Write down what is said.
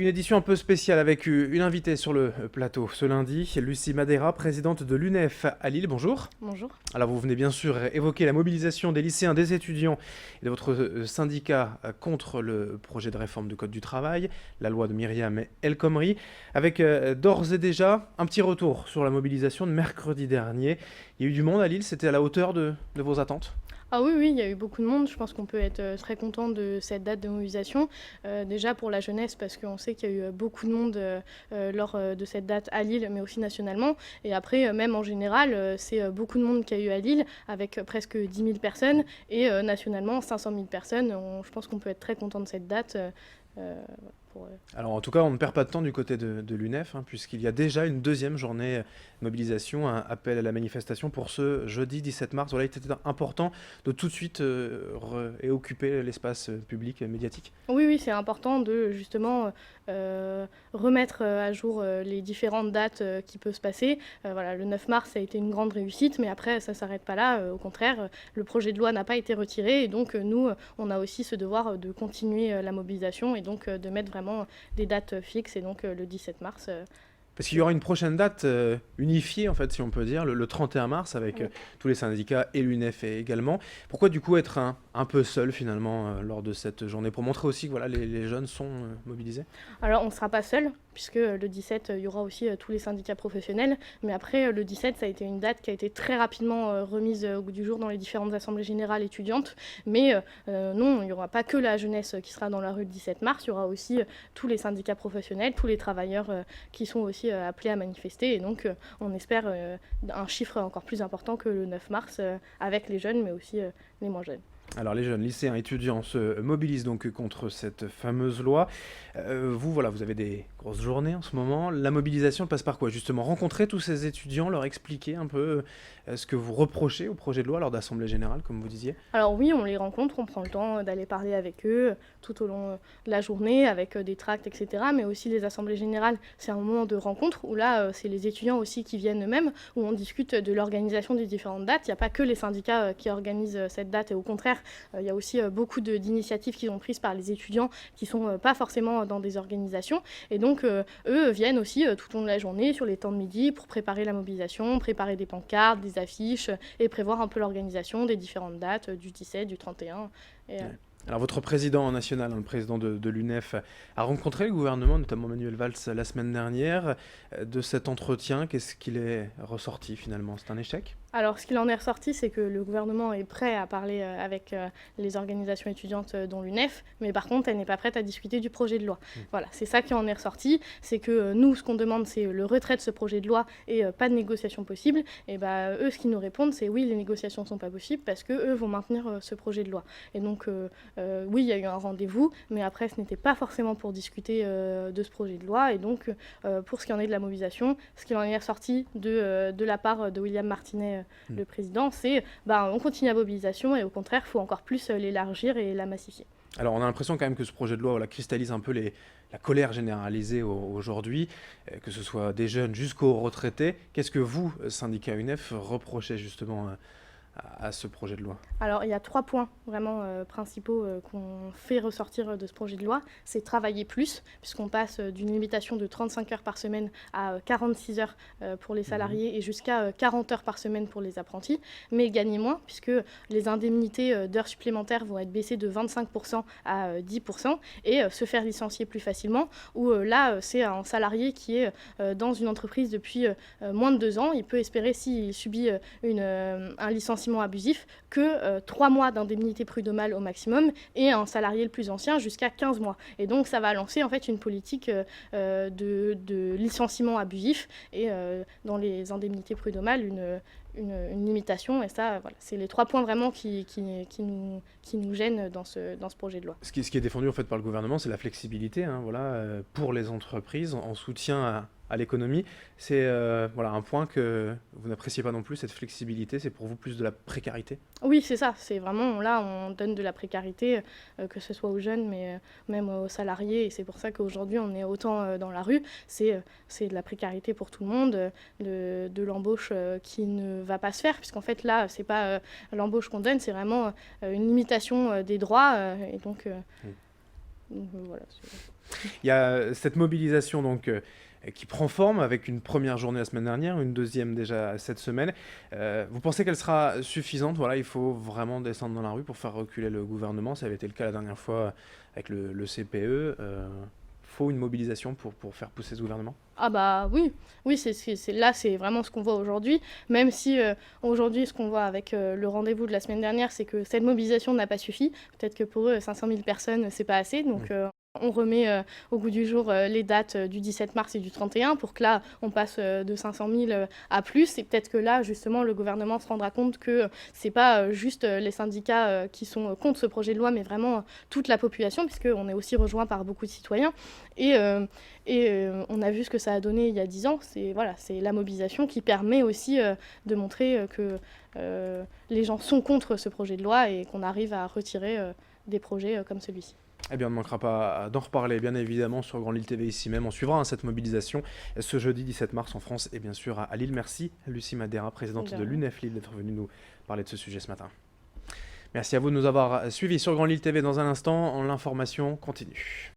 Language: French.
Une édition un peu spéciale avec une invitée sur le plateau ce lundi, Lucie Madeira, présidente de l'UNEF à Lille. Bonjour. Bonjour. Alors vous venez bien sûr évoquer la mobilisation des lycéens, des étudiants et de votre syndicat contre le projet de réforme du Code du travail, la loi de Myriam El Khomri, avec d'ores et déjà un petit retour sur la mobilisation de mercredi dernier. Il y a eu du monde à Lille, c'était à la hauteur de vos attentes ? Ah oui, oui, il y a eu beaucoup de monde. Je pense qu'on peut être très content de cette date de mobilisation. Déjà pour la jeunesse, parce qu'on sait qu'il y a eu beaucoup de monde lors de cette date à Lille, mais aussi nationalement. Et après, même en général, c'est beaucoup de monde qu'il y a eu à Lille, avec presque 10 000 personnes. Et nationalement, 500 000 personnes. Je pense qu'on peut être très content de cette date. Alors en tout cas, on ne perd pas de temps du côté de l'UNEF, puisqu'il y a déjà une deuxième journée de mobilisation, un appel à la manifestation pour ce jeudi 17 mars. Voilà, il était important de tout de suite occuper l'espace public et médiatique. Oui, oui, c'est important de justement remettre à jour les différentes dates qui peuvent se passer. Voilà, le 9 mars a été une grande réussite, mais après, ça ne s'arrête pas là. Au contraire, le projet de loi n'a pas été retiré, et donc nous, on a aussi ce devoir de continuer la mobilisation, et donc de mettre vraiment des dates fixes, et donc le 17 mars. Parce qu'il y aura une prochaine date unifiée, en fait, si on peut dire, le 31 mars, avec tous les syndicats et l'UNEF également. Pourquoi, du coup, être un peu seul, finalement, lors de cette journée, pour montrer aussi que voilà, les jeunes sont mobilisés ? Alors, on ne sera pas seul, puisque le 17, il y aura aussi tous les syndicats professionnels. Mais après, le 17, ça a été une date qui a été très rapidement remise au goût du jour dans les différentes assemblées générales étudiantes. Mais non, il n'y aura pas que la jeunesse qui sera dans la rue le 17 mars, il y aura aussi tous les syndicats professionnels, tous les travailleurs qui sont aussi appelés à manifester. Et donc, on espère un chiffre encore plus important que le 9 mars, avec les jeunes, mais aussi les moins jeunes. Alors les jeunes lycéens étudiants se mobilisent donc contre cette fameuse loi. Vous avez des grosses journées en ce moment. La mobilisation passe par quoi ? Justement, rencontrer tous ces étudiants, leur expliquer un peu ce que vous reprochez au projet de loi lors d'Assemblée Générale, comme vous disiez ? Alors oui, on les rencontre, on prend le temps d'aller parler avec eux tout au long de la journée, avec des tracts, etc. Mais aussi les Assemblées Générales, c'est un moment de rencontre où là, c'est les étudiants aussi qui viennent eux-mêmes, où on discute de l'organisation des différentes dates. Il n'y a pas que les syndicats qui organisent cette date, et au contraire, il y a aussi beaucoup d'initiatives qui sont prises par les étudiants qui ne sont pas forcément dans des organisations. Et donc, eux viennent aussi tout au long de la journée, sur les temps de midi, pour préparer la mobilisation, préparer des pancartes, des affiches, et prévoir un peu l'organisation des différentes dates, du 17, du 31. Alors votre président national, le président de l'UNEF, a rencontré le gouvernement, notamment Manuel Valls, la semaine dernière. De cet entretien, qu'est-ce qu'il est ressorti finalement ? C'est un échec ? Alors, ce qu'il en est ressorti, c'est que le gouvernement est prêt à parler avec les organisations étudiantes, dont l'UNEF, mais par contre, elle n'est pas prête à discuter du projet de loi. Voilà, c'est ça qui en est ressorti, c'est que nous, ce qu'on demande, c'est le retrait de ce projet de loi et pas de négociation possible. Et eux, ce qu'ils nous répondent, c'est oui, les négociations ne sont pas possibles parce qu'eux vont maintenir ce projet de loi. Et donc, oui, il y a eu un rendez-vous, mais après, ce n'était pas forcément pour discuter de ce projet de loi. Et donc, pour ce qui en est de la mobilisation, ce qui en est ressorti de la part de William Martinet, le président, c'est on continue la mobilisation, et au contraire, il faut encore plus l'élargir et la massifier. Alors on a l'impression quand même que ce projet de loi cristallise un peu la colère généralisée aujourd'hui, que ce soit des jeunes jusqu'aux retraités. Qu'est-ce que vous, syndicat UNEF, reprochez justement à ce projet de loi ? Alors, il y a 3 points vraiment principaux qu'on fait ressortir de ce projet de loi. C'est travailler plus, puisqu'on passe d'une limitation de 35 heures par semaine à 46 heures pour les salariés et jusqu'à 40 heures par semaine pour les apprentis, mais gagner moins, puisque les indemnités d'heures supplémentaires vont être baissées de 25% à 10%, et se faire licencier plus facilement, où là, c'est un salarié qui est dans une entreprise depuis moins de 2 ans. Il peut espérer, s'il subit un licenciement abusif, que 3 mois d'indemnité prud'homale au maximum, et un salarié le plus ancien jusqu'à 15 mois. Et donc ça va lancer en fait une politique de licenciement abusif, et dans les indemnités prud'homales une limitation. Et ça, voilà, c'est les 3 points vraiment qui nous gênent dans ce projet de loi. Ce qui est défendu en fait par le gouvernement, c'est la flexibilité pour les entreprises en soutien à l'économie. C'est un point que vous n'appréciez pas non plus, cette flexibilité, c'est pour vous plus de la précarité ? Oui, c'est ça, c'est vraiment, là, on donne de la précarité, que ce soit aux jeunes, mais même aux salariés, et c'est pour ça qu'aujourd'hui, on est autant dans la rue. C'est de la précarité pour tout le monde, de l'embauche qui ne va pas se faire, puisqu'en fait, là, c'est pas l'embauche qu'on donne, c'est vraiment une limitation des droits, et donc voilà. Il y a cette mobilisation donc qui prend forme avec une première journée la semaine dernière, une deuxième déjà cette semaine. Vous pensez qu'elle sera suffisante? Voilà, il faut vraiment descendre dans la rue pour faire reculer le gouvernement. Ça avait été le cas la dernière fois avec le CPE. Faut une mobilisation pour faire pousser ce gouvernement? Ah bah oui, oui, là c'est vraiment ce qu'on voit aujourd'hui, même si aujourd'hui ce qu'on voit avec le rendez-vous de la semaine dernière, c'est que cette mobilisation n'a pas suffi. Peut-être que pour eux, 500 000 personnes, c'est pas assez, donc on remet au goût du jour les dates du 17 mars et du 31 pour que là, on passe de 500 000 à plus. Et peut-être que là, justement, le gouvernement se rendra compte que c'est pas juste les syndicats qui sont contre ce projet de loi, mais vraiment toute la population, puisqu'on est aussi rejoint par beaucoup de citoyens. Et on a vu ce que ça a donné il y a 10 ans. C'est la mobilisation qui permet aussi de montrer que les gens sont contre ce projet de loi et qu'on arrive à retirer des projets comme celui-ci. Eh bien, on ne manquera pas d'en reparler, bien évidemment, sur Grand Lille TV ici même. On suivra cette mobilisation ce jeudi 17 mars en France et bien sûr à Lille. Merci Lucie Madera, présidente de l'UNEF Lille, d'être venue nous parler de ce sujet ce matin. Merci à vous de nous avoir suivis sur Grand Lille TV. Dans un instant, l'information continue.